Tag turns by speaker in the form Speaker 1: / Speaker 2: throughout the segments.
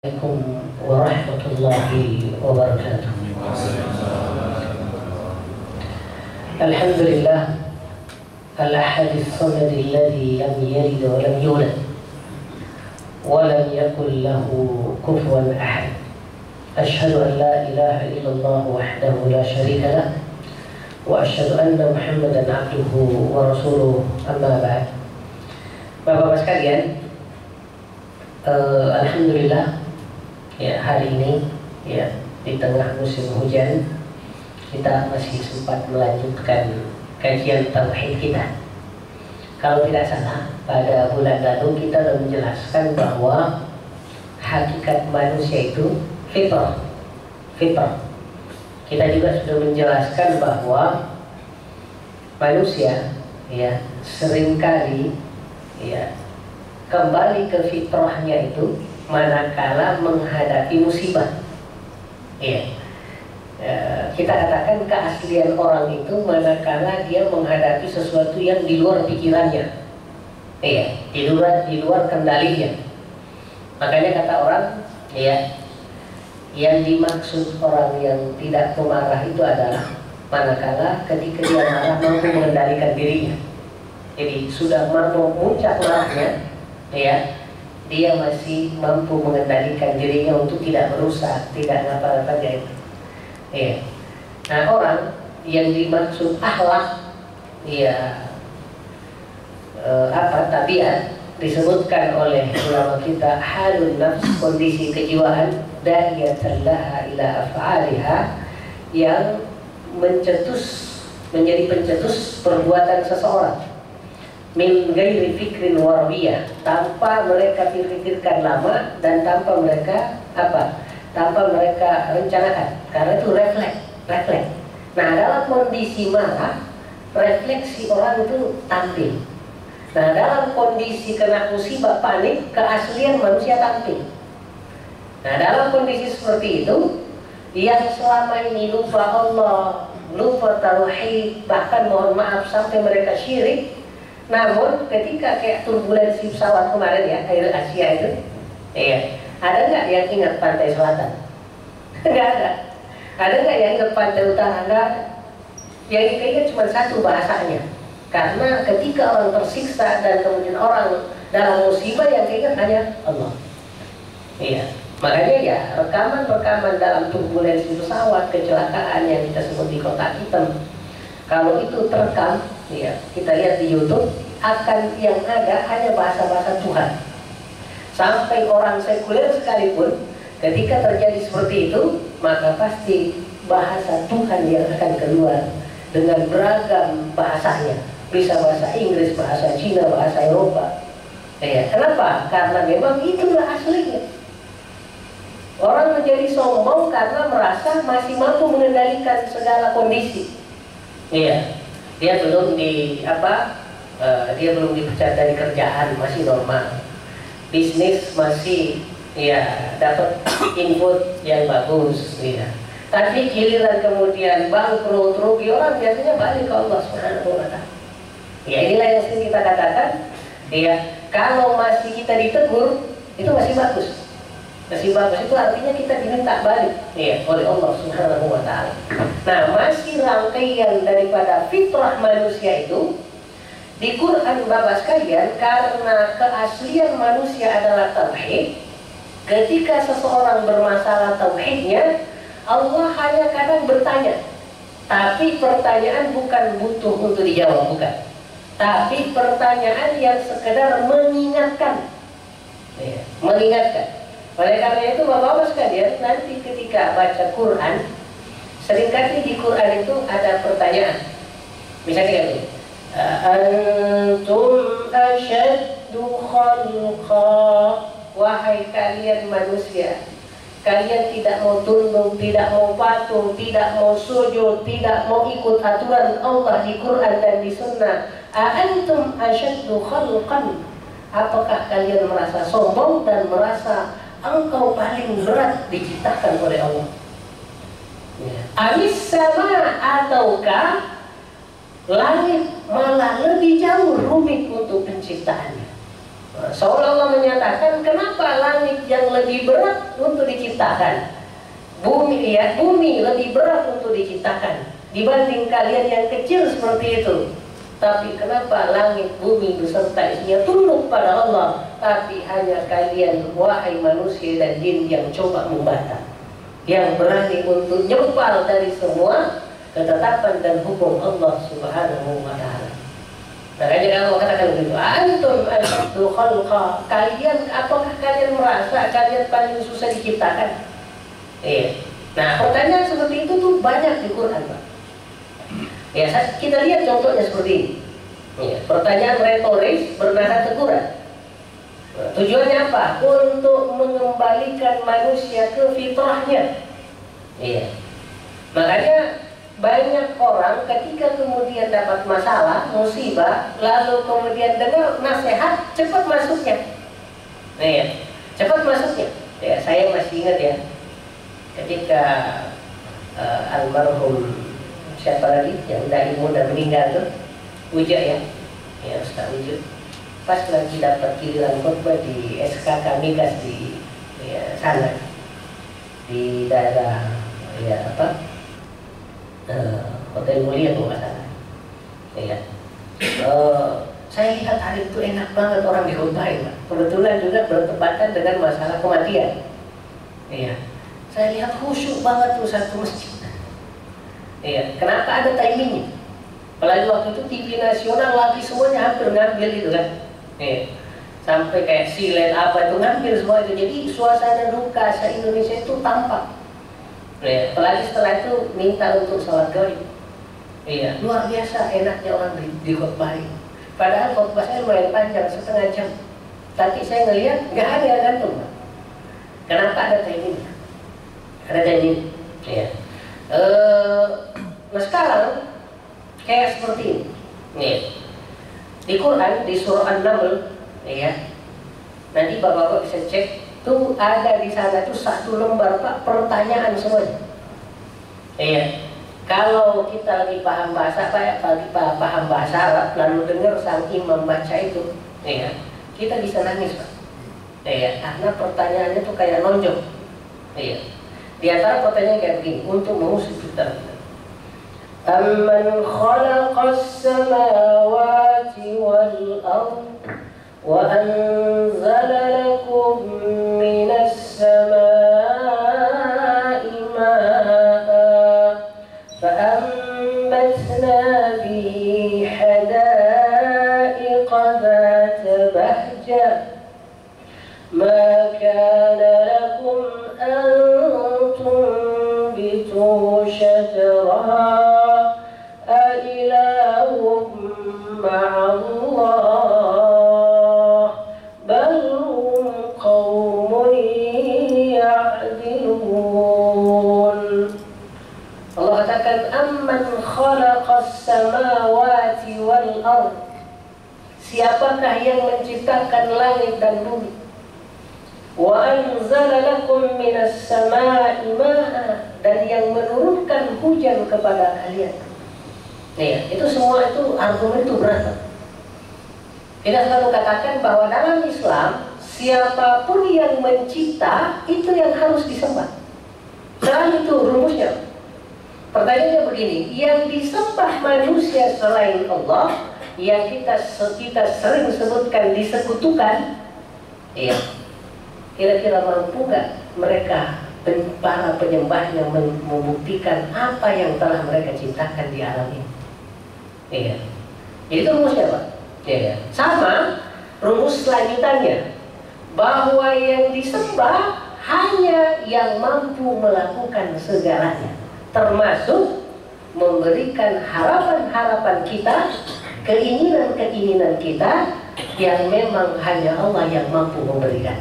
Speaker 1: Assalamualaikum warahmatullahi wabarakatuh. Alhamdulillah al-ahadis samadi alladhi lam yalid wa lam yulad wa lam yakul lahu kufuwan ahad. Ashhadu an la ilaha illallah wahdahu la syarika lah wa ashhadu anna Muhammadan abduhu wa rasuluh, amma ba'd. Bapak-bapak sekalian, alhamdulillah, ya, hari ini ya di tengah musim hujan kita masih sempat melanjutkan kajian tauhid kita. Kalau tidak salah, pada bulan lalu kita sudah menjelaskan bahwa hakikat manusia itu fitrah. Kita juga sudah menjelaskan bahwa manusia ya seringkali ya kembali ke fitrahnya itu manakala menghadapi musibah. Kita katakan keaslian orang itu manakala dia menghadapi sesuatu yang di luar pikirannya, di luar kendalinya. Makanya kata orang, yang dimaksud orang yang tidak pemarah itu adalah manakala ketika dia marah mampu mengendalikan dirinya. Jadi sudah mampu puncak marahnya, dia masih mampu mengendalikan dirinya untuk tidak merusak, tidak ngapa-ngapain itu. Nah, orang yang dimaksud akhlak, tabiat, disebutkan oleh ulama kita halun nafs, kondisi kejiwaan, da'iyatan laha ila af'aliha, yang menjadi pencetus perbuatan seseorang. Min gairi fikrin warwiyah, tanpa mereka pikirkan lama dan tanpa mereka rencanakan, karena itu refleks. Nah, dalam kondisi marah, refleksi orang itu tampil. Nah, dalam kondisi kena musibah, panik, keaslian manusia tampil. Nah, dalam kondisi seperti itu, yang selama ini lupa Allah, lupa tauhid, bahkan mohon maaf sampai mereka syirik. Namun ketika kayak turbulensi pesawat kemarin ya, Air Asia itu, ada nggak yang ingat pantai selatan? Nggak ada. Ada nggak yang ingat pantai utara? Nggak ada. Yang ingat cuma satu bahasanya. Karena ketika orang tersiksa dan kemudian orang dalam musibah, yang ingat hanya Allah. Makanya ya rekaman dalam turbulensi pesawat, kecelakaan yang kita sebut di Kotak Hitam, kalau itu terekam, kita lihat di YouTube, akan yang ada hanya bahasa-bahasa Tuhan. Sampai orang sekuler sekalipun, ketika terjadi seperti itu, maka pasti bahasa Tuhan yang akan keluar dengan beragam bahasanya. Bisa bahasa Inggris, bahasa Cina, bahasa Eropa. Kenapa? Karena memang itulah aslinya. Orang menjadi sombong karena merasa masih mampu mengendalikan segala kondisi. Dia belum dipecat dari kerjaan, masih normal. Bisnis masih dapat input yang bagus. Tapi giliran kemudian bangkrut, rugi, orang biasanya balik ke Allah Subhanahu wa Ta'ala. Inilah yang sering kita katakan. Kalau masih kita ditegur, itu masih bagus. Masih bagus itu artinya kita diminta balik oleh Allah Subhanahu wa Ta'ala. Nah, masih rangkaian daripada fitrah manusia itu di Quran, Bapak sekalian, karena keaslian manusia adalah tauhid. Ketika seseorang bermasalah tauhidnya, Allah hanya kadang bertanya, tapi pertanyaan bukan butuh untuk dijawab, bukan. Tapi pertanyaan yang sekedar mengingatkan. Mengingatkan. Oleh karena itu, Bapak-bapak sekalian, nanti ketika baca Quran, seringkali di Quran itu ada pertanyaan. Misalnya kayak begini, antum asyaddu khalqa, wahai kalian manusia, kalian tidak mau tunduk, tidak mau patuh, tidak mau sujud, tidak mau ikut aturan Allah di Quran dan di Sunnah. Antum asyaddu khalqan, apakah kalian merasa sombong dan merasa engkau paling berat diciptakan oleh Allah? Amis sama, ataukah langit malah lebih jauh rumit untuk penciptaannya? Seolah-olah menyatakan kenapa langit yang lebih berat untuk diciptakan, bumi lebih berat untuk diciptakan dibanding kalian yang kecil seperti itu. Tapi kenapa langit, bumi beserta isinya tunduk pada Allah, tapi hanya kalian wahai manusia dan jin yang coba membantah, yang berani untuk nyempal dari semua ketetapan dan hukum Allah Subhanahu wa Ta'ala. Makanya Allah katakan begitu, antum asyaddu khalqa, kalian, apakah kalian merasa kalian paling susah diciptakan? Iya. Nah, pertanyaan seperti itu tuh banyak di Quran, Pak. Ya, kita lihat contohnya seperti ini. Ya, pertanyaan retoris bernada teguran. Nah, tujuannya apa? Untuk mengembalikan manusia ke fitrahnya. Iya. Makanya banyak orang ketika kemudian dapat masalah, musibah, lalu kemudian dengar nasihat, cepat masuknya. Nah, ya, cepat masuknya. Ya, saya masih ingat ya, ketika almarhum siapa lagi yang dai muda meninggal tuh, Uja ya, Ustaz Uja, pas lagi dapat giliran khutbah di SKK Migas di sana, di daerah Hotel Mulia tuh nggak salah. Ya. Saya lihat hari itu enak banget orang dikhutbahin, Pak. Kebetulan juga bertepatan dengan masalah kematian. Iya. Saya lihat khusyuk banget tuh satu masjid. Iya. Kenapa ada timingnya? Apalagi waktu itu TV nasional lagi semuanya hampir ngambil itu kan. Iya. Sampai kayak silen apa itu ngambil semua itu. Jadi suasana duka se-Indonesia itu tampak. Ya, apalagi setelah itu minta untuk sholat gaib. Iya, luar biasa enaknya orang dikhotbahin. Padahal khotbah saya lumayan panjang, setengah jam. Tapi saya ngelihat nggak ada yang gantung. Kenapa ada timing? Ada timing. Iya. Nah sekarang kayak seperti ini. Nih, di Quran di surah An-Naml, ya. Nanti bapak-bapak bisa cek. Tuh ada di sana tuh satu lembar Pak, pertanyaan semuanya. Iya. Kalau kita lagi paham bahasa paham bahasa Arab, lalu dengar sang imam baca itu, iya, kita bisa nangis Pak. Iya, karena pertanyaannya tuh kayak nonjok. Iya. Di antara pertanyaan kayak begini, untuk mengusir kita. Amman khalaqas samawati wal ardh وأنزل لكم من السماء ماء فأنبتنا به حدائق ذات بهجة ما كان لكم أن تنبتوا شجرها أإله مع الله Allah katakan amman khalaqas samawati wal ardh, siapakah yang menciptakan langit dan bumi, wa anzala lakum minas samai ma'a, dan yang menurunkan hujan kepada kalian. Nih, itu semua itu argumen itu berat. Kita selalu katakan bahwa dalam Islam siapapun yang mencipta itu yang harus disembah. Selalu itu rumusnya. Pertanyaannya begini, yang disembah manusia selain Allah, yang kita sering sebutkan disekutukan, iya, kira-kira mampu nggak mereka para penyembahnya membuktikan apa yang telah mereka ciptakan di alam ini? Iya, itu rumusnya Pak. Iya. Sama rumus selanjutannya, bahwa yang disembah hanya yang mampu melakukan segalanya, termasuk memberikan harapan-harapan kita, keinginan-keinginan kita yang memang hanya Allah yang mampu memberikan.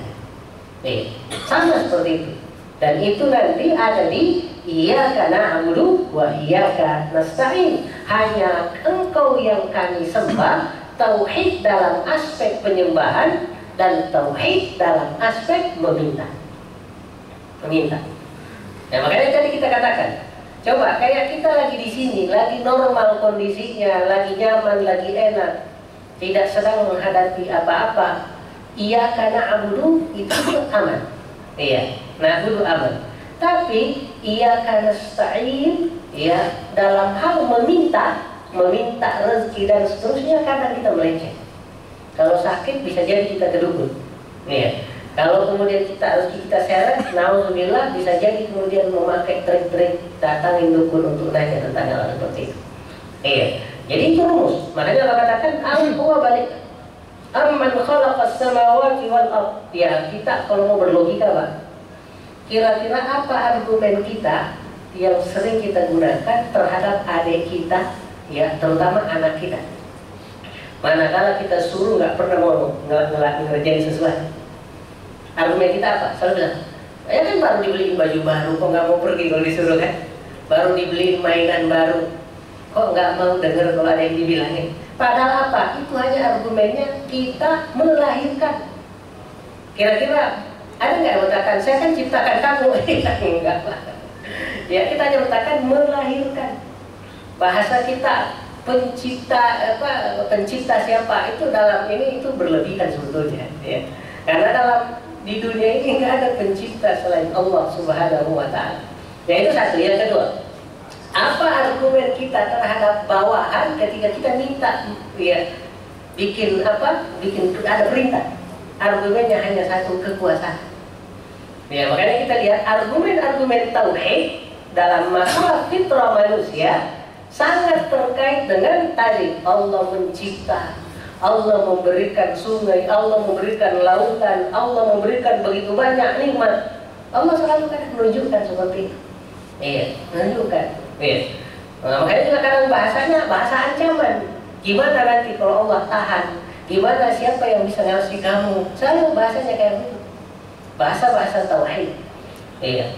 Speaker 1: Sama seperti itu. Dan itu nanti ada di Iyyaka na'budu wa iyyaka nasta'in. Hanya Engkau yang kami sembah, tauhid dalam aspek penyembahan dan tauhid dalam aspek meminta. Nah, makanya tadi kita katakan, coba kayak kita lagi di sini, lagi normal kondisinya, lagi nyaman, lagi enak, tidak sedang menghadapi apa-apa. iya karena abudu itu aman. Iya, na'budu aman. Tapi iya karena nasta'in, ya dalam hal meminta rezeki dan seterusnya kadang kita melenceng. Kalau sakit bisa jadi kita ke dukun. Iya. Kalau kemudian rezeki kita seret, nauzubillah bisa jadi kemudian memakai trik-trik datangin dukun untuk nanya tentang hal seperti itu. Iya. Jadi itu rumus. Makanya Allah katakan huwa balik. Amman khalaqas samawati wal ardh. Ya, kita kalau mau berlogika, Pak. Kira-kira apa argumen kita yang sering kita gunakan terhadap adik kita, ya, terutama anak kita. Manakala kita suruh nggak pernah mau ngerjain sesuatu. Argumen kita apa? Selalu bilang, ya kan baru dibeliin baju baru, kok nggak mau pergi kalau disuruh kan? Baru dibeliin mainan baru, kok nggak mau dengar kalau ada yang dibilangin? Padahal apa? Itu hanya argumennya kita melahirkan. Kira-kira ada nggak yang mengatakan, saya kan ciptakan kamu? Enggak lah. Ya kita hanya mengatakan melahirkan. Bahasa kita pencipta siapa itu dalam ini itu berlebihan sebetulnya. Ya. Karena di dunia ini nggak ada pencipta selain Allah Subhanahu Wa Taala. Ya itu satu. Yang kedua, apa argumen kita terhadap bawahan ketika kita minta, ya bikin ada perintah? Argumennya hanya satu, kekuasaan. Ya, makanya kita lihat argumen-argumen tauhid dalam masalah fitrah manusia sangat terkait dengan tadi Allah mencipta, Allah memberikan sungai, Allah memberikan lautan, Allah memberikan begitu banyak nikmat. Allah selalu kan menunjukkan seperti itu. Iya, menunjukkan. Iya. Nah, makanya juga kadang bahasanya bahasa ancaman. Gimana nanti kalau Allah tahan? Gimana siapa yang bisa ngasih kamu? Selalu bahasanya kayak gitu. Bahasa-bahasa tauhid. Iya.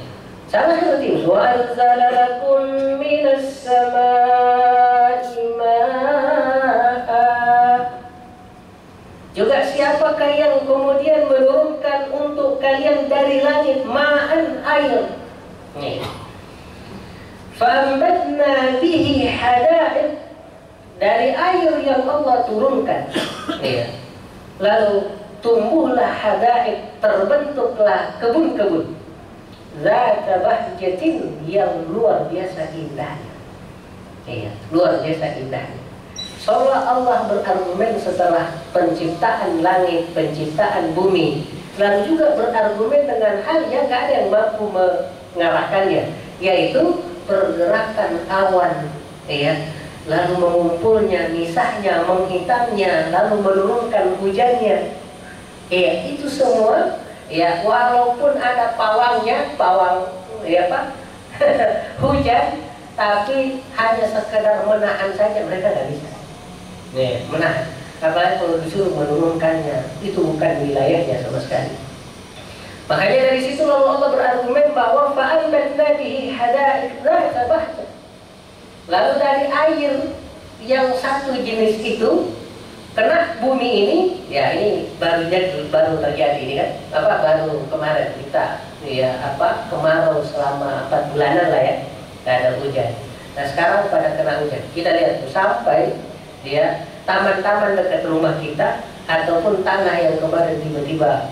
Speaker 1: Sama seperti itu. Wa anzala lakum minas samaa'i maa'a. Juga siapakah yang kemudian menurunkan untuk kalian dari langit ma'an air. Nih. Fa'ambatna bihi hada'iq. Dari air yang Allah turunkan. Iya. Lalu tumbuhlah hada'iq, terbentuklah kebun-kebun. Zata bahjatin, yang luar biasa indahnya. Iya, luar biasa indahnya. Seolah Allah berargumen setelah penciptaan langit, penciptaan bumi, lalu juga berargumen dengan hal yang gak ada yang mampu mengarahkannya, yaitu pergerakan awan, ya, lalu mengumpulnya, misahnya, menghitamnya, lalu menurunkan hujannya. Ya, itu semua, ya, walaupun ada pawangnya, ya Pak, hujan, tapi hanya sekedar menahan saja, mereka nggak bisa. Nih, menahan. Apalagi kalau disuruh menurunkannya, itu bukan wilayahnya sama sekali. Makanya dari situ lalu Allah berargumen bahwa fa'ambatna bihi hada'iq dzata bahjah. Lalu dari air yang satu jenis itu kena bumi ini, ya ini baru terjadi ini kan, baru kemarin kita, ya kemarau selama 4 bulanan lah ya, tidak ada hujan. Nah sekarang pada kena hujan, kita lihat tuh, sampai ya taman-taman dekat rumah kita ataupun tanah yang kemarin tiba-tiba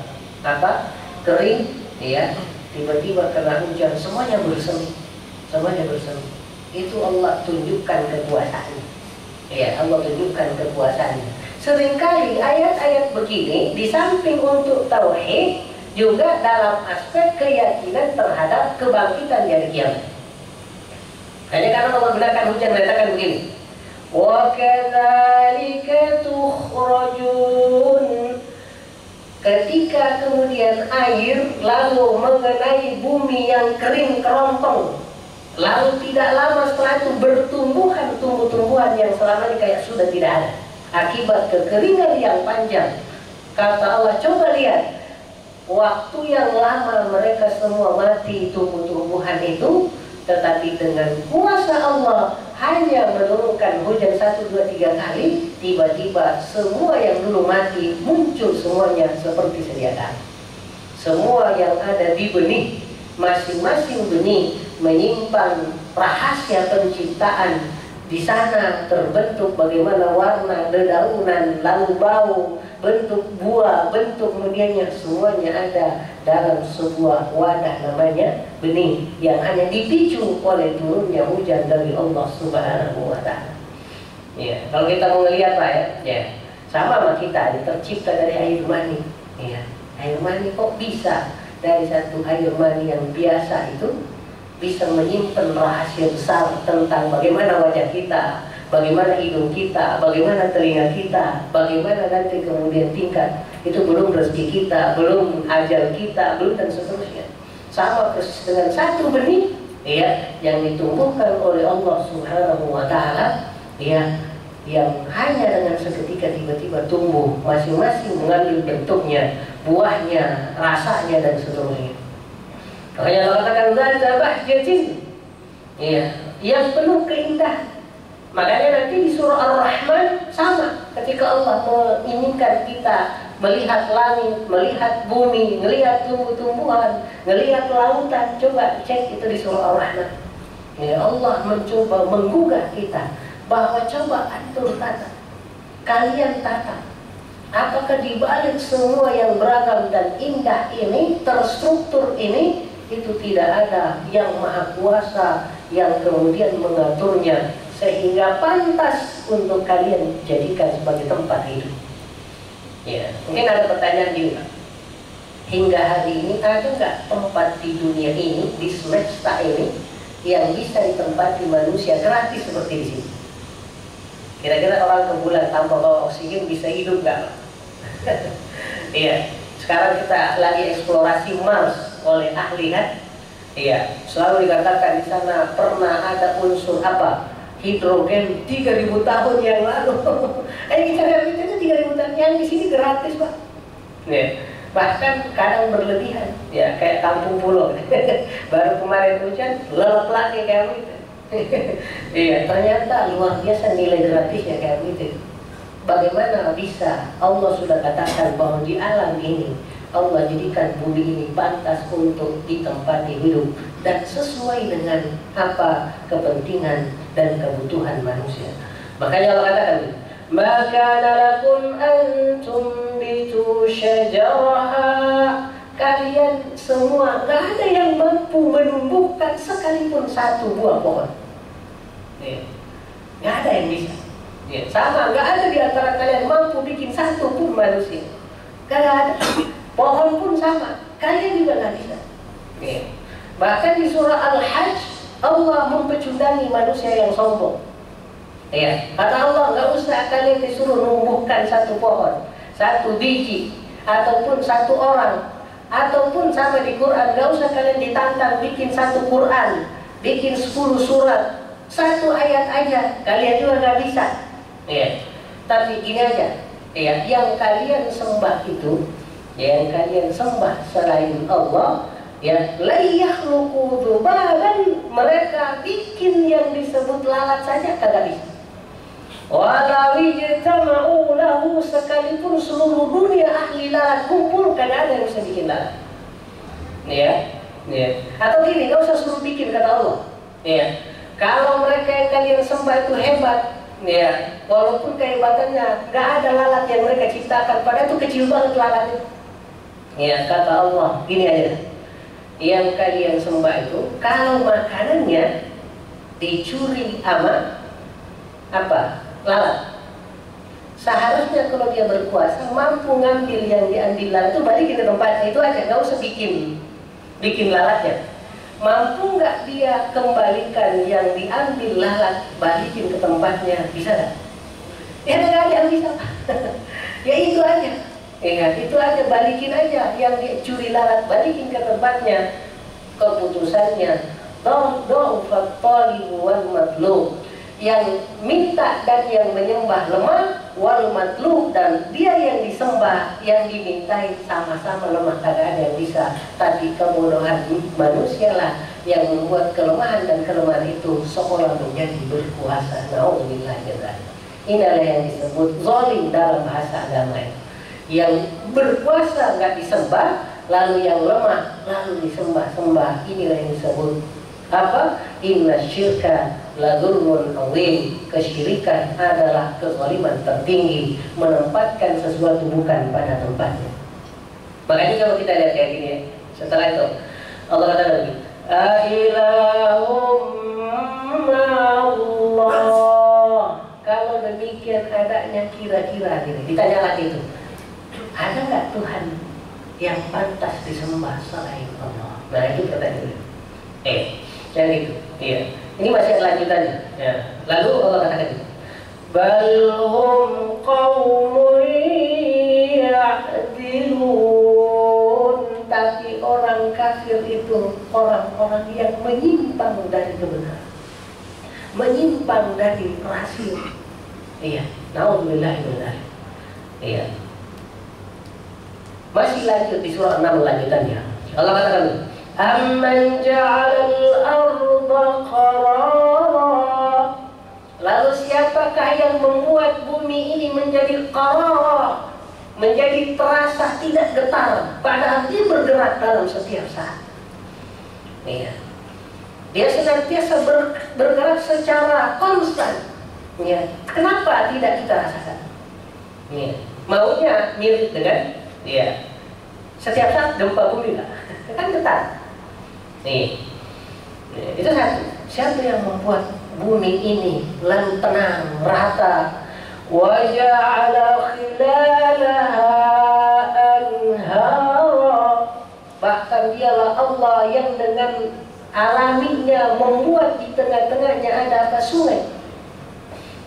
Speaker 1: kering, ya tiba-tiba kena hujan, semuanya bersemi, Itu Allah tunjukkan kekuasaannya. Ya Allah tunjukkan kekuasaannya. Seringkali ayat-ayat begini di samping untuk tauhid juga dalam aspek keyakinan terhadap kebangkitan dari kiamat. Hanya karena Allah gunakan hujan mengatakan begini, wa kadzalika tukhrajun. Ketika kemudian air lalu mengenai bumi yang kering kerontong, lalu tidak lama setelah itu bertumbuhan tumbuh-tumbuhan yang selama ini kayak sudah tidak ada akibat kekeringan yang panjang. Kata Allah, coba lihat, waktu yang lama mereka semua mati tumbuh-tumbuhan itu, tetapi dengan kuasa Allah hanya menurunkan hujan 1, 2, 3 kali, tiba-tiba semua yang dulu mati muncul semuanya seperti sedia kala. Semua yang ada di benih, masing-masing benih menyimpan rahasia penciptaan. Di sana terbentuk bagaimana warna dedaunan, lalu bau, bentuk buah, bentuk kemudiannya semuanya ada dalam sebuah wadah namanya benih yang hanya dipicu oleh turunnya hujan dari Allah Subhanahu wa Ta'ala. Ya, kalau kita mau melihat Pak ya, sama sama kita tercipta dari air mani. Ya, air mani kok bisa dari satu air mani yang biasa itu bisa menyimpan rahasia besar tentang bagaimana wajah kita, bagaimana hidung kita, bagaimana telinga kita, bagaimana nanti kemudian tingkat itu belum rezeki kita, belum ajal kita, belum dan seterusnya. Sama persis dengan satu benih ya yang ditumbuhkan oleh Allah Subhanahu wa Ta'ala ya, yang hanya dengan seketika tiba-tiba tumbuh, masing-masing mengambil bentuknya, buahnya, rasanya dan seterusnya. Makanya Allah katakan zadzabah jajin ya, yang penuh keindahan. Makanya nanti di surah Ar-Rahman sama, ketika Allah menginginkan kita melihat langit, melihat bumi, melihat tumbuh-tumbuhan, melihat lautan, coba cek itu di surah Ar-Rahman. Ya, Allah mencoba menggugah kita bahwa coba antum tata, kalian tata, apakah di balik semua yang beragam dan indah ini, terstruktur ini, itu tidak ada yang maha kuasa yang kemudian mengaturnya sehingga pantas untuk kalian jadikan sebagai tempat hidup. Ya, mungkin ada pertanyaan juga. Hingga hari ini ada nggak tempat di dunia ini, di semesta ini, yang bisa ditempati manusia gratis seperti di sini? Kira-kira orang ke bulan tanpa bawa oksigen bisa hidup nggak? Iya. Sekarang kita lagi eksplorasi Mars oleh ahli kan? Iya. Selalu dikatakan di sana pernah ada unsur apa? Hidrogen 3.000 tahun yang lalu. Kita lihat itu 3.000 tahun, yang di sini gratis Pak. Ya. Bahkan kadang berlebihan, ya kayak kampung pulau. Baru kemarin hujan, lelap lagi kayak gitu. Iya, ternyata luar biasa nilai gratisnya kayak gitu. Bagaimana bisa Allah sudah katakan bahwa di alam ini Allah jadikan bumi ini pantas untuk ditempati hidup dan sesuai dengan apa kepentingan dan kebutuhan manusia. Makanya Allah katakan, maka lakum antum bitu syajaraha, kalian semua gak ada yang mampu menumbuhkan sekalipun satu buah pohon. Gak ada yang bisa. Ya, sama, nggak ada di antara kalian mampu bikin satu pun manusia. Gak ada. Pohon pun sama, kalian juga nggak bisa. Ya. Bahkan di surah Al-Hajj Allah mempecundangi manusia yang sombong. Ya, kata Allah, nggak usah kalian disuruh numbuhkan satu pohon, satu biji, ataupun satu orang, ataupun sama di Quran, nggak usah kalian ditantang bikin satu Quran, bikin 10 surat, satu ayat aja, kalian juga nggak bisa. Ya, tapi gini aja, ya, yang kalian sembah itu, yang kalian sembah selain Allah, ya, la yakhluqu dzubaban, mereka bikin yang disebut lalat saja kagak bisa. Walau ijtama'u lahu, sekalipun seluruh dunia ahli lalat kumpul, kagak ada yang bisa bikin lalat. Ya, ya. Atau gini, nggak usah suruh bikin kata Allah. Ya, kalau mereka yang kalian sembah itu hebat, ya, walaupun kehebatannya nggak ada lalat yang mereka ciptakan, padahal itu kecil banget lalatnya. Ya, kata Allah, gini aja, yang kalian sembah itu, kalau makanannya dicuri sama apa? Lalat. Seharusnya kalau dia berkuasa mampu ngambil yang diambil lalat itu balikin ke tempatnya, itu aja, nggak usah bikin lalatnya. Mampu nggak dia kembalikan yang diambil lalat, balikin ke tempatnya, bisa nggak? Ya nggak ada yang bisa. Ya itu aja, ya itu aja, balikin aja yang dicuri lalat, balikin ke tempatnya. Keputusannya dong fattalibu wal matlub, yang minta dan yang menyembah lemah, wal matlub, dan dia yang disembah, yang dimintai sama-sama lemah, tak ada yang bisa. Tapi kebodohan manusia lah yang membuat kelemahan, dan kelemahan itu seolah menjadi berkuasa. Na'udzubillah. Inilah yang disebut zalim dalam bahasa agama. Yang berkuasa nggak disembah, lalu yang lemah lalu disembah-sembah. Inilah yang disebut Apa? Inna syirka la dzulmun adzim. Kesyirikan adalah kezaliman tertinggi, menempatkan sesuatu bukan pada tempatnya. Makanya kalau kita lihat kayak gini ya, setelah itu Allah katakan lagi, Ailahum Allah. Kalau demikian adanya kira-kira gini, ditanya lagi itu, ada nggak Tuhan yang pantas disembah selain Allah? Nah itu pertanyaan. Yang itu, iya. Ini masih lanjutannya. Ya. Lalu Allah katakan, Balhum qaumun ya'dilun. Tapi orang kafir itu orang-orang yang menyimpang dari kebenaran, menyimpang dari rahasia. Iya, naudzubillah. Iya. Masih lanjut di surah 6 lanjutannya. Allah katakan, Amman ja'alal arda qarara. Lalu siapakah yang membuat bumi ini menjadi qarara, menjadi terasa tidak getar, padahal dia bergerak dalam setiap saat. Iya. Dia senantiasa bergerak secara konstan. Ya. Kenapa tidak kita rasakan? Ya. Maunya mirip dengan setiap saat gempa bumi kan getar. Nih. Itu satu. Siapa yang membuat bumi ini lalu tenang, rata? Wa ja'ala khilalaha anhara. Bahkan dialah Allah yang dengan alaminya membuat di tengah-tengahnya ada apa? Sungai.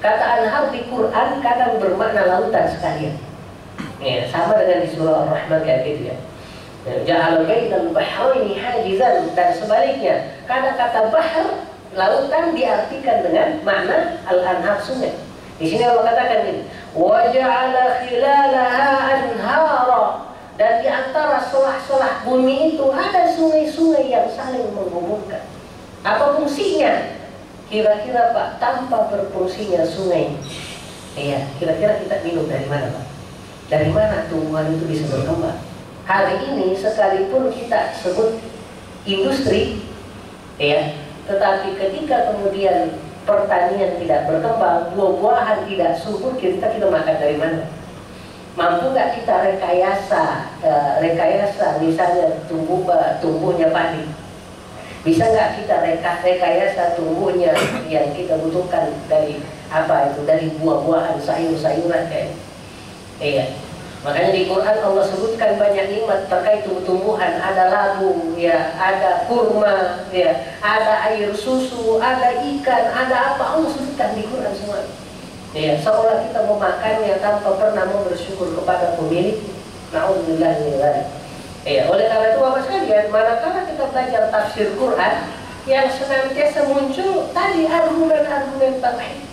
Speaker 1: Kata anhar di Quran kadang bermakna lautan sekalian. Ya, sama dengan di surah Ar-Rahman kayak gitu ya. Ja'al bainal bahraini hajizan, dan sebaliknya. Kadang kata bahr lautan diartikan dengan makna al-anhar sungai. Di sini Allah katakan ini, wa ja'ala khilalaha anhara, dan di antara selah-selah bumi itu ada sungai-sungai yang saling menghubungkan. Apa fungsinya? Kira-kira Pak, tanpa berfungsinya sungai, iya, kira-kira kita minum dari mana Pak? Dari mana tumbuhan itu bisa berkembang? Hari ini sekalipun kita sebut industri, ya, tetapi ketika kemudian pertanian tidak berkembang, buah-buahan tidak subur, kita makan dari mana? Mampu nggak kita rekayasa misalnya tumbuhnya padi? Bisa nggak kita rekayasa tumbuhnya yang kita butuhkan dari apa itu, dari buah-buahan, sayur-sayuran kayak? Iya. Makanya di Quran Allah sebutkan banyak nikmat terkait tumbuhan, ada labu, ya, ada kurma, ya, ada air susu, ada ikan, ada apa, Allah sebutkan di Quran semua. Ya, seolah kita memakannya tanpa pernah mau bersyukur kepada pemilik. Naudzubillah min dzalik. Ya, oleh karena itu Bapak sekalian, manakala kita belajar tafsir Quran, yang senantiasa muncul tadi argumen-argumen tauhid.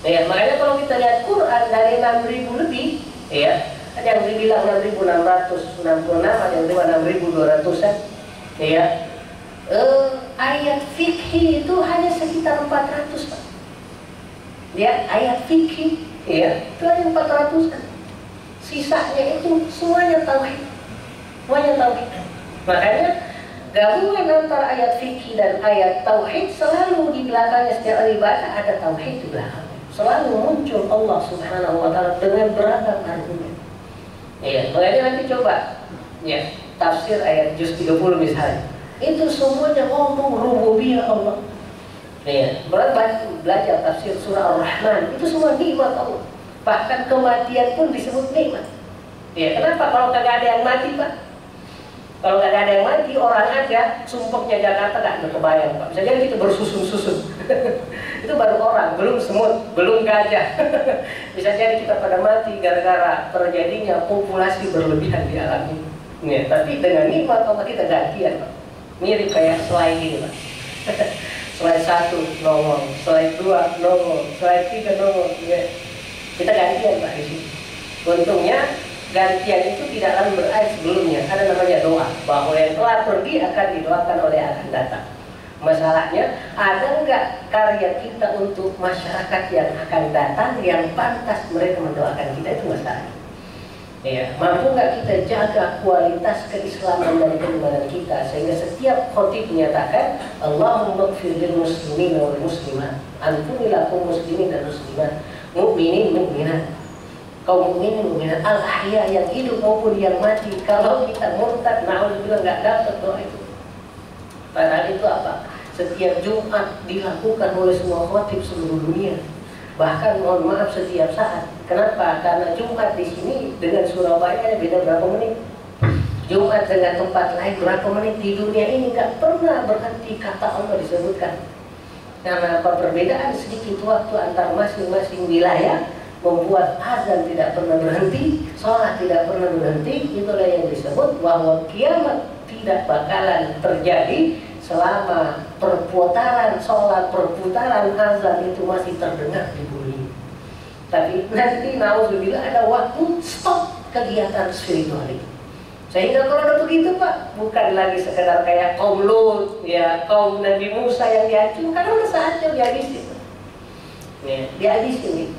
Speaker 1: Ya, makanya kalau kita lihat Quran dari 6.000 lebih, ya, ada yang dibilang 6.666, ada yang bilang 6.200-an, ya. Ayat fikih itu hanya sekitar 400, Pak. Ya, ayat fikih, ya, itu hanya 400-an. Sisanya itu semuanya tauhid. Semuanya tauhid. Makanya gabungan antara ayat fikih dan ayat tauhid selalu di belakangnya setiap ibadah ada tauhid di belakangnya. Selalu muncul Allah Subhanahu wa taala dengan beragam argumen. Iya, makanya nanti coba ya, tafsir ayat juz 30 misalnya. Itu semuanya ngomong rububiyah Allah. Iya, belajar tafsir surah Ar-Rahman, itu semua nikmat Allah. Bahkan kematian pun disebut nikmat. Iya, kenapa kalau kagak ada yang mati, Pak? Kalau nggak ada yang mati, orang aja sumpahnya Jakarta nggak kebayang, Pak. Bisa jadi kita bersusun-susun. Itu baru orang, belum semut, belum gajah. Bisa jadi kita pada mati gara-gara terjadinya populasi berlebihan di alam ini. Ya, tapi dengan nikmat Allah kita gantian, Pak. Mirip kayak slide ini, Pak. Slide 1 nongol, slide 2 nongol, slide 3 nongol. Ya. Kita gantian, Pak, di sini. Untungnya gantian itu tidak akan berakhir sebelumnya, ada namanya doa, bahwa yang telah pergi akan didoakan oleh yang akan datang. Masalahnya, ada nggak karya kita untuk masyarakat yang akan datang yang pantas mereka mendoakan kita, itu masalahnya. Ya, mampu nggak kita jaga kualitas keislaman dan keimanan kita sehingga setiap khotib menyatakan Allahumma ighfir lil muslimin wal muslimat, ampunilah kaum muslimin dan muslimat, mukminin mukminat, kaum mukminin mukminat, al ahya yang hidup maupun yang mati. Kalau kita murtad, naudzubillah, nggak dapat doa itu. Padahal itu apa? Setiap Jumat dilakukan oleh semua khotib seluruh dunia. Bahkan mohon maaf setiap saat. Kenapa? Karena Jumat di sini dengan Surabaya beda berapa menit. Jumat dengan tempat lain berapa menit. Di dunia ini nggak pernah berhenti kata Allah disebutkan. Karena apa? Perbedaan sedikit waktu antar masing-masing wilayah membuat azan tidak pernah berhenti, sholat tidak pernah berhenti. Itulah yang disebut bahwa kiamat tidak bakalan terjadi selama perputaran sholat, perputaran azan itu masih terdengar di bumi. Tapi nanti naudzubillah ada waktu stop kegiatan spiritual itu. Sehingga kalau ada begitu Pak, bukan lagi sekedar kayak kaum Lut, ya kaum Nabi Musa yang dihancurkan, udah saatnya dihabisin. Ya, dihabisin gitu.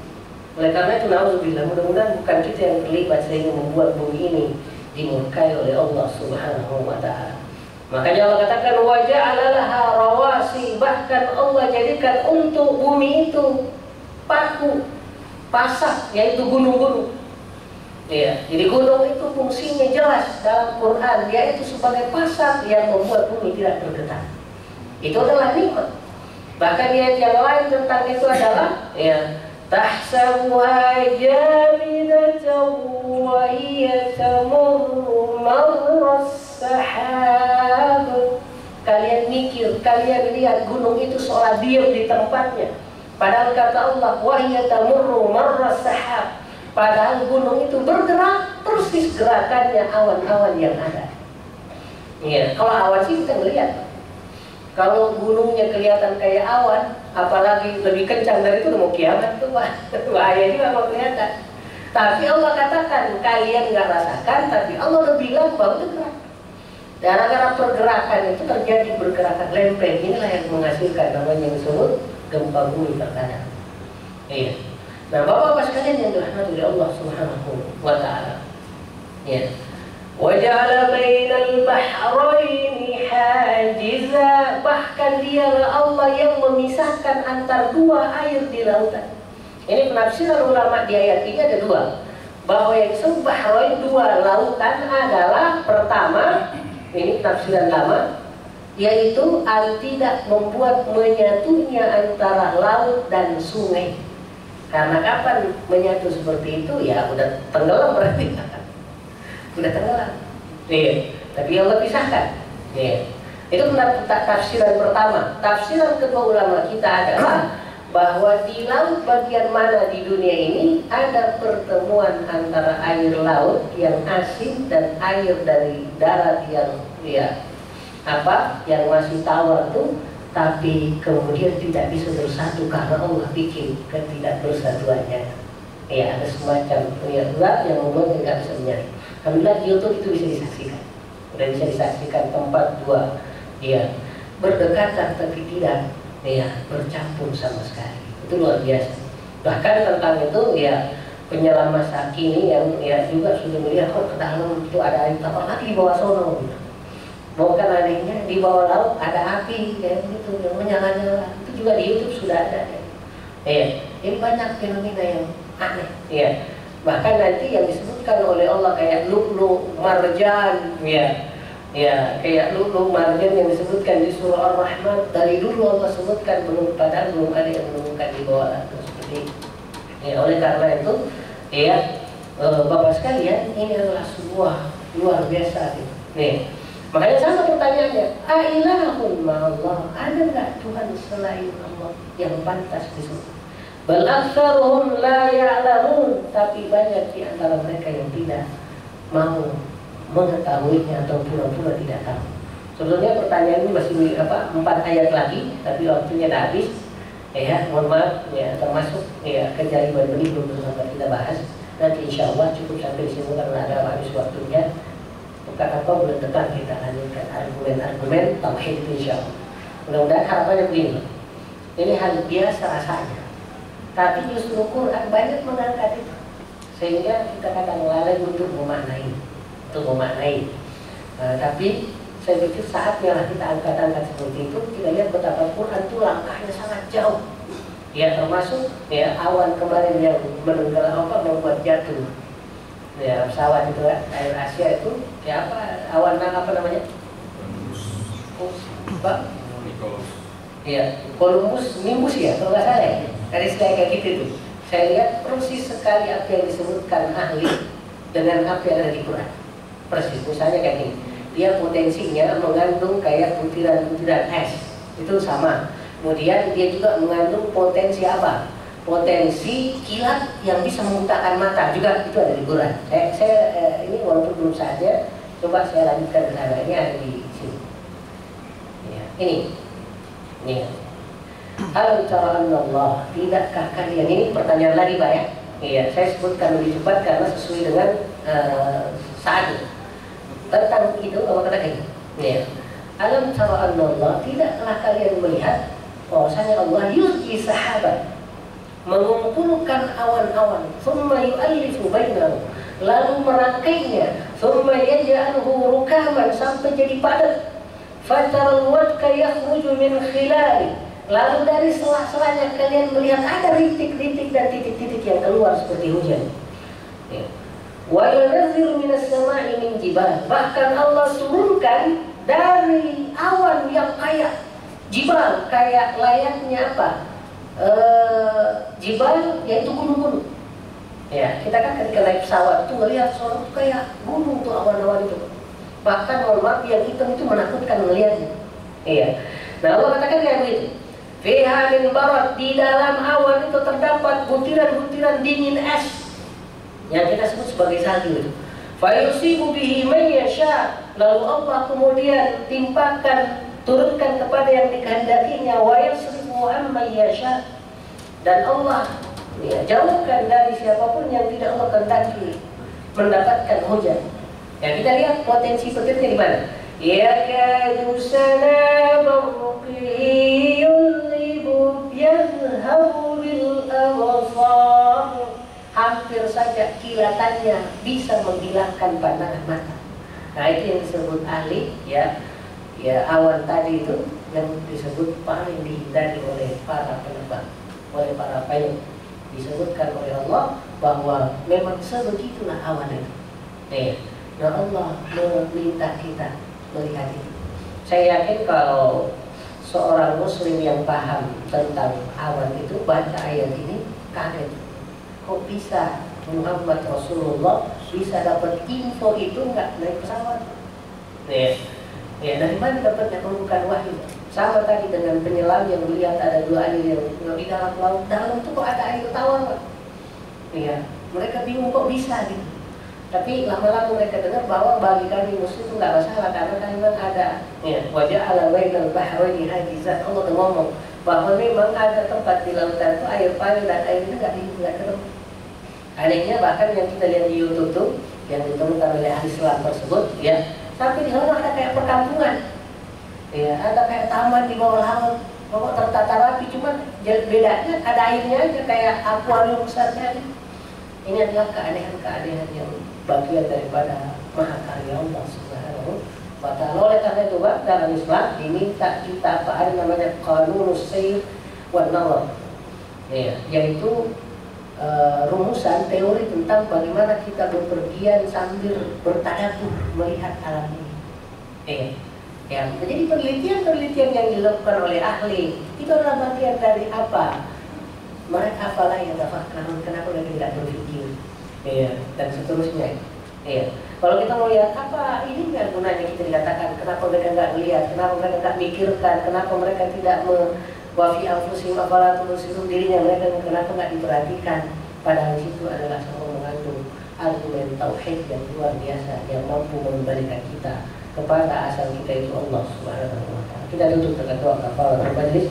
Speaker 1: Oleh karena itu naudzubillah, mudah-mudahan bukan kita yang terlibat sehingga membuat bumi ini dimurkai oleh Allah Subhanahu wa Ta'ala. Makanya Allah katakan wa ja'alalaha rawasi, bahkan Allah jadikan untuk bumi itu paku, pasak, yaitu gunung-gunung. Ya, jadi gunung itu fungsinya jelas dalam Quran, yaitu sebagai pasak yang membuat bumi tidak bergetar. Itu adalah nikmat. Bahkan yang lain tentang itu adalah ya tahsabuha jamidatan wa hiya tamurru marras sahab. Kalian mikir, kalian lihat gunung itu seolah diam di tempatnya. Padahal kata Allah, wa hiya tamurru marras sahab. Padahal gunung itu bergerak persis gerakannya awan-awan yang ada. Ya, kalau awan sih kita ngelihat. Kalau gunungnya kelihatan kayak awan, apalagi lebih kencang dari itu, udah mau kiamat tuh Pak. Bahaya juga kalau kelihatan. Tapi Allah katakan, kalian nggak rasakan, tapi Allah udah bilang bahwa itu gerak. Gara-gara pergerakan itu terjadi bergerakan lempeng. Inilah yang menghasilkan namanya yang disebut gempa bumi terkadang. Iya. Nah, Bapak-bapak sekalian yang dirahmati oleh Allah Subhanahu wa Ta'ala. Ya. Wa ja'ala bainal bahraini hajiza, bahkan dialah Allah yang memisahkan antar dua air di lautan. Ini penafsiran ulama di ayat ini ada dua. Bahwa yang disebut bahrain, dua lautan adalah pertama, ini penafsiran lama, yaitu tidak membuat menyatunya antara laut dan sungai. Karena kapan menyatu seperti itu, ya udah tenggelam berarti. Udah tenggelam. Iya. Tapi Allah pisahkan. Iya. Itu tafsiran pertama. Tafsiran kedua ulama kita adalah bahwa di laut bagian mana di dunia ini ada pertemuan antara air laut yang asin dan air dari darat yang yang masih tawar tuh, tapi kemudian tidak bisa bersatu karena Allah bikin ketidakbersatuannya. Ya, ada semacam zat yang membuat tidak bisa menyatu. Alhamdulillah di YouTube itu bisa disaksikan. Udah bisa disaksikan tempat dua berdekatan tapi tidak bercampur sama sekali. Itu luar biasa. Bahkan tentang itu penyelam masa kini yang juga sudah melihat kok ke dalam itu ada air tawar lagi di bawah sono. Bukan adanya di bawah laut ada api kayak gitu yang menyala-nyala. Itu juga di YouTube sudah ada. Ini banyak fenomena yang aneh. Bahkan nanti yang disebutkan oleh Allah kayak lu'lu' marjan, kayak lu'lu' marjan yang disebutkan di surah Ar-Rahman, dari dulu Allah sebutkan padahal belum ada yang menemukan di bawah laut seperti itu. Oleh karena itu, Bapak sekalian, ini adalah sebuah luar biasa. Makanya sama pertanyaannya, ailahun ma'allah, ada nggak Tuhan selain Allah yang pantas disebut? Bal aktsaruhum la ya'lamun, tapi banyak di antara mereka yang tidak mau mengetahuinya atau pura-pura tidak tahu. Sebetulnya pertanyaan ini masih 4 ayat lagi, tapi waktunya dah habis. Mohon maaf, termasuk keajaiban ini belum sempat kita bahas. Nanti insya Allah cukup sampai di sini karena ada habis waktunya. Kata kau bulan depan kita lanjutkan argumen tauhid itu insya Allah. Mudah-mudahan harapannya begini. Ini hal biasa rasanya. Tapi justru Quran banyak mengangkat itu. sehingga kita kadang lalai untuk memaknai. Tapi saya pikir saatnya lah kita angkat-angkat seperti itu. Kita lihat betapa Quran itu langkahnya sangat jauh. Ya, termasuk ya awan kemarin yang menenggelam membuat jatuh ya pesawat itu ya, Air Asia itu ya awan apa namanya? Ya, Columbus Nimbus ya, kalau nggak salah ya. Dari kayak gitu tuh. Saya lihat persis sekali apa yang disebutkan ahli dengan apa yang ada di Quran. Persis, misalnya kayak gini. Dia potensinya mengandung kayak butiran-butiran es, itu sama. Kemudian dia juga mengandung potensi apa? Potensi kilat yang bisa membutakan mata juga, itu ada di Quran. Ini walaupun belum saja, coba saya lanjutkan ke sana. Ini ada di sini. Ya, ini. Alam tara Allah, tidakkah kalian, ini pertanyaan lagi Pak ya? Iya, saya sebutkan lebih cepat karena sesuai dengan saat itu. Tentang itu apa kata ini? Ya. Alam tara Allah, tidaklah kalian melihat bahwasanya Allah yulqi sahabat, mengumpulkan awan-awan, thumma yu'allifu bainahum, lalu merangkainya, thumma yaj'aluhu rukaman, sampai jadi padat, fataral wadka yakhruju min khilali, lalu dari sela-selanya kalian melihat ada rintik-rintik dan titik-titik yang keluar seperti hujan. Ya. Wa yunazzilu minas sama'i min jibal, bahkan Allah turunkan dari awan yang kayak jibal, kayak layaknya apa? Jibal yaitu gunung-gunung. Ya, kita kan ketika naik pesawat itu ngelihat seorang itu kayak gunung tuh awan-awan itu. Bahkan mohon maaf yang hitam itu menakutkan melihatnya. Iya. Nah Allah katakan kayak begitu. Fiha min barat, di dalam awan itu terdapat butiran-butiran dingin es yang kita sebut sebagai salju itu. Fayusibu bihi man yasha, lalu Allah kemudian timpakan, turunkan kepada yang dikehendakinya, wa yasrifu amma yasha, dan Allah ya, jauhkan dari siapapun yang tidak Allah kehendaki mendapatkan hujan. Ya, kita lihat potensi petirnya di mana. Ya kadu sana barqihi yullibu yadhhabu bil absar, hampir saja kilatannya bisa menghilangkan pandangan mata. Nah itu yang disebut ahli ya awan tadi itu yang disebut paling dihindari oleh para penerbang, oleh para pilot. Disebutkan oleh Allah bahwa memang sebegitulah awan itu. Nah Allah meminta kita melihat itu. Saya yakin kalau seorang muslim yang paham tentang awan itu baca ayat ini kaget. Kok bisa Muhammad Rasulullah bisa dapat info itu nggak naik pesawat? Ya, dari mana dapatnya? Bukan wahyu. Sama tadi dengan penyelam yang melihat ada dua air yang di dalam laut, dalam itu kok ada air tawar, Pak? Ya, mereka bingung kok bisa gitu. Tapi lama-lama mereka dengar bahwa bagi kami muslim itu nggak masalah karena kan memang ada. Ya, wajah ala bainal bahraini hajizan. Allah tuh ngomong bahwa memang ada tempat di lautan itu air payung dan air itu nggak ketemu. Anehnya bahkan yang kita lihat di YouTube tuh yang ditemukan oleh ahli selam tersebut, ya, tapi di sana ada kayak perkampungan, ya, ada kayak taman di bawah laut, pokok tertata rapi, cuma bedanya ada airnya aja kayak akuarium besarnya. Ini adalah keanehan-keanehan yang bagian daripada mahakarya Allah Subhanahu wa Ta'ala. Oleh karena itu, Pak, dalam Islam diminta kita apa ada namanya qanunus sayr wan nazar, ya, yaitu rumusan teori tentang bagaimana kita berpergian sambil bertadabbur melihat alam ini. Ya, jadi penelitian yang dilakukan oleh ahli itu adalah bagian dari apa? Mereka apalah yang tafakkarun, kenapa mereka tidak berpikir, ya, dan seterusnya. Ya, kalau kita mau lihat apa ini nggak gunanya kita dikatakan kenapa mereka nggak melihat, kenapa mereka nggak mikirkan, kenapa mereka tidak wafi anfusihim afala tubsirun, dirinya mereka kenapa nggak diperhatikan, padahal itu adalah semua mengandung argumen tauhid yang luar biasa yang mampu membalikan kita kepada asal kita itu Allah Subhanahu wa Ta'ala. Kita tutup dengan doa kafaratul majlis.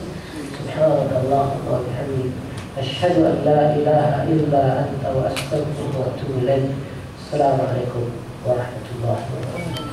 Speaker 1: Subhanallah wa bihamdihi, asyhadu an la ilaha illa anta wa astaghfiruka wa atubu ilaik. Assalamualaikum warahmatullahi wabarakatuh.